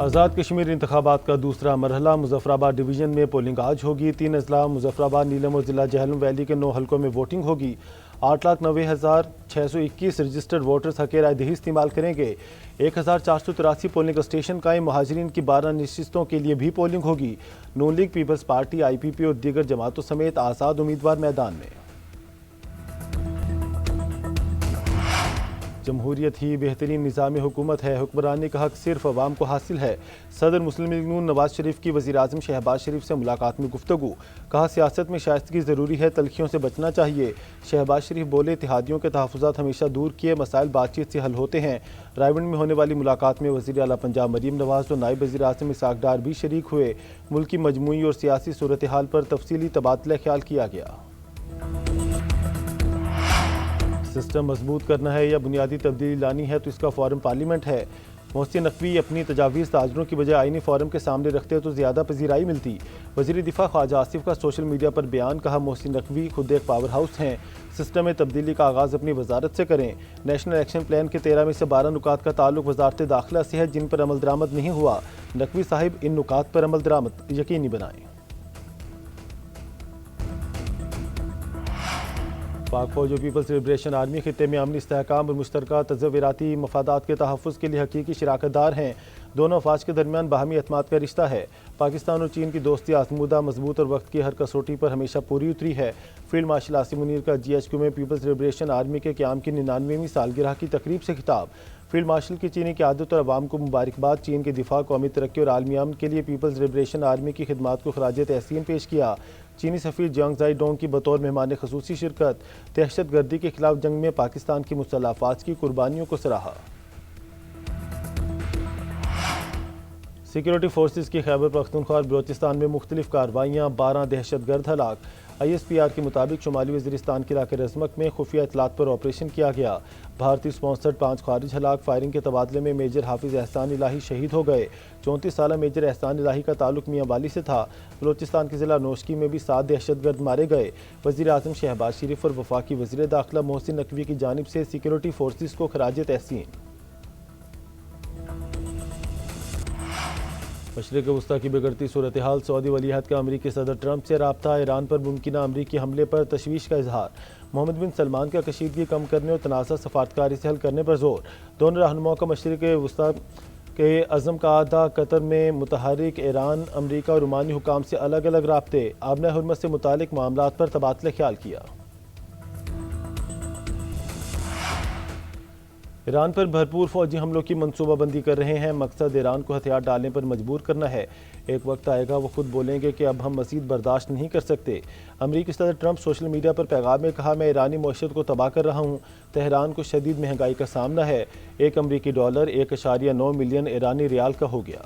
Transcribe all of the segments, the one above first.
آزاد کشمیر انتخابات کا دوسرا مرحلہ مظفرآباد ڈویژن میں پولنگ آج ہوگی۔ 3 اضلاع مظفرآباد، نیلم اور ضلع جہلم ویلی کے 9 حلقوں میں ووٹنگ ہوگی۔ 8,90,621 رجسٹرڈ ووٹرز حق رائے دہی استعمال کریں گے۔ 1,483 پولنگ اسٹیشن قائم، مہاجرین کی 12 نشستوں کے لیے بھی پولنگ ہوگی۔ نون لیگ، پیپلز پارٹی، IPP اور دیگر جماعتوں سمیت آزاد امیدوار میدان میں۔ جمہوریت ہی بہترین نظام حکومت ہے، حکمرانی کا حق صرف عوام کو حاصل ہے۔ صدر مسلم لیگ نون نواز شریف کی وزیر اعظم شہباز شریف سے ملاقات میں گفتگو، کہا سیاست میں شائستگی ضروری ہے، تلخیوں سے بچنا چاہیے۔ شہباز شریف بولے اتحادیوں کے تحفظات ہمیشہ دور کیے، مسائل بات چیت سے حل ہوتے ہیں۔ رائے گنج میں ہونے والی ملاقات میں وزیر اعلیٰ پنجاب مریم نواز اور نائب وزیر اعظم اسحاق ڈار بھی شریک ہوئے۔ ملک کی مجموعی اور سیاسی صورتحال پر تفصیلی تبادلہ خیال کیا گیا۔ سسٹم مضبوط کرنا ہے یا بنیادی تبدیلی لانی ہے تو اس کا فورم پارلیمنٹ ہے۔ محسن نقوی اپنی تجاویز تاجروں کی بجائے آئینی فورم کے سامنے رکھتے تو زیادہ پذیرائی ملتی۔ وزیر دفاع خواجہ آصف کا سوشل میڈیا پر بیان، کہا محسن نقوی خود ایک پاور ہاؤس ہیں، سسٹم میں تبدیلی کا آغاز اپنی وزارت سے کریں۔ نیشنل ایکشن پلان کے 13 میں سے 12 نکات کا تعلق وزارت داخلہ سے ہے جن پر عمل درآمد نہیں ہوا۔ نقوی صاحب ان نکات پر عمل درآمد یقینی بنائیں۔ پاک فوج اور پیپلز لبریشن آرمی خطے میں امن استحکام اور مشترکہ تصوراتی مفادات کے تحفظ کے لیے حقیقی شراکت دار ہیں۔ دونوں افواج کے درمیان باہمی اعتماد کا رشتہ ہے۔ پاکستان اور چین کی دوستی آزمودہ، مضبوط اور وقت کی ہر کسوٹی پر ہمیشہ پوری اتری ہے۔ فیلڈ مارشل عاصم منیر کا GHQ میں پیپلز لبریشن آرمی کے قیام کی 99ویں سالگرہ کی تقریب سے خطاب۔ فیلڈ مارشل کی چینی قیادت اور عوام کو مبارکباد، چین کے دفاع، قومی ترقی اور عالمی امن کے لیے پیپلز لبریشن آرمی کی خدمات کو خراج تحسین پیش کیا۔ چینی سفیر جانگ زائی ڈونگ کی بطور مہمان خصوصی شرکت، دہشت گردی کے خلاف جنگ میں پاکستان کی مسلح افواج کی قربانیوں کو سراہا۔ سیکیورٹی فورسز کی خیبر پختونخوا اور بلوچستان میں مختلف کارروائیاں، 12 دہشت گرد ہلاک۔ ISPR کے مطابق شمالی وزیرستان کے علاقے رزمک میں خفیہ اطلاعات پر آپریشن کیا گیا۔ بھارتی سپانسرڈ 5 خارج ہلاک۔ فائرنگ کے تبادلے میں میجر حافظ احسان الہی شہید ہو گئے۔ 34 سالہ میجر احسان الہی کا تعلق میاں والی سے تھا۔ بلوچستان کے ضلع نوشکی میں بھی 7 دہشت گرد مارے گئے۔ وزیر اعظم شہباز شریف اور وفاقی وزیر داخلہ محسن نقوی کی جانب سے سیکیورٹی فورسز کو خراج تحسین۔ مشرق وسطی کی بگڑتی صورتحال، سعودی ولیعہد کا امریکی صدر ٹرمپ سے رابطہ، ایران پر ممکنہ امریکی حملے پر تشویش کا اظہار۔ محمد بن سلمان کا کشیدگی کم کرنے اور تنازع سفارتکاری سے حل کرنے پر زور۔ دونوں رہنماؤں کا مشرق وسطی کے عزم کا اعادہ۔ قطر میں متحرک ایران، امریکہ اور عمانی حکام سے الگ الگ رابطے، آبنۂ حرمت سے متعلق معاملات پر تبادلہ خیال کیا۔ ایران پر بھرپور فوجی حملوں کی منصوبہ بندی کر رہے ہیں، مقصد ایران کو ہتھیار ڈالنے پر مجبور کرنا ہے۔ ایک وقت آئے گا وہ خود بولیں گے کہ اب ہم مزید برداشت نہیں کر سکتے۔ امریکی صدر ٹرمپ سوشل میڈیا پر پیغام میں کہا، میں ایرانی معیشت کو تباہ کر رہا ہوں، تہران کو شدید مہنگائی کا سامنا ہے۔ 1 امریکی ڈالر 1.9 ملین ایرانی ریال کا ہو گیا۔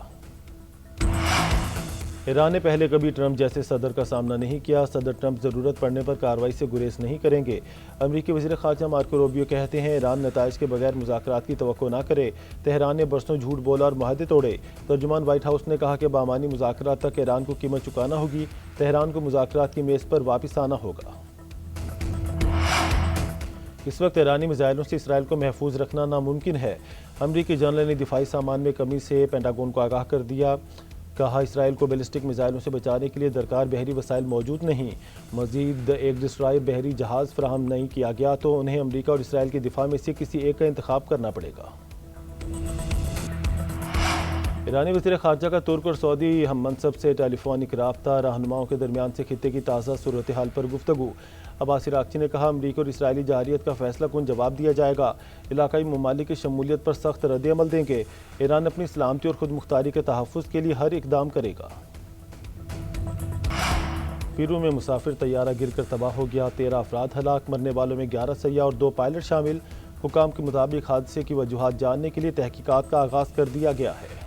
ایران نے پہلے کبھی ٹرمپ جیسے صدر کا سامنا نہیں کیا، صدر ٹرمپ ضرورت پڑنے پر کارروائی سے گریز نہیں کریں گے۔ امریکی وزیر خارجہ مارکو روبیو کہتے ہیں، ایران نتائج کے بغیر مذاکرات کی توقع نہ کرے۔ تہران نے برسوں جھوٹ بولا اور معاہدے توڑے۔ ترجمان وائٹ ہاؤس نے کہا کہ بامعنی مذاکرات تک ایران کو قیمت چکانا ہوگی، تہران کو مذاکرات کی میز پر واپس آنا ہوگا۔ اس وقت ایرانی میزائلوں سے اسرائیل کو محفوظ رکھنا ناممکن ہے۔ امریکی جنرل نے دفاعی سامان میں کمی سے پینٹاگون کو آگاہ کر دیا، کہا اسرائیل کو بیلسٹک میزائلوں سے بچانے کے لیے درکار بحری وسائل موجود نہیں۔ مزید ایک ڈسٹرائر بحری جہاز فراہم نہیں کیا گیا تو انہیں امریکہ اور اسرائیل کے دفاع میں سے کسی ایک کا انتخاب کرنا پڑے گا۔ ایرانی وزیر خارجہ کا ترک اور سعودی ہم منصب سے ٹیلی فونک رابطہ، رہنماؤں کے درمیان سے خطے کی تازہ صورتحال پر گفتگو۔ عباس عراقچی نے کہا، امریکی اور اسرائیلی جارحیت کا فیصلہ کن جواب دیا جائے گا، علاقائی ممالک کی شمولیت پر سخت رد عمل دیں گے۔ ایران اپنی سلامتی اور خود مختاری کے تحفظ کے لیے ہر اقدام کرے گا۔ پیرو میں مسافر طیارہ گر کر تباہ ہو گیا، 13 افراد ہلاک، مرنے والوں میں 11 سیاح اور 2 پائلٹ شامل۔ حکام کے مطابق حادثے کی وجوہات جاننے کے لیے تحقیقات کا آغاز کر دیا گیا ہے۔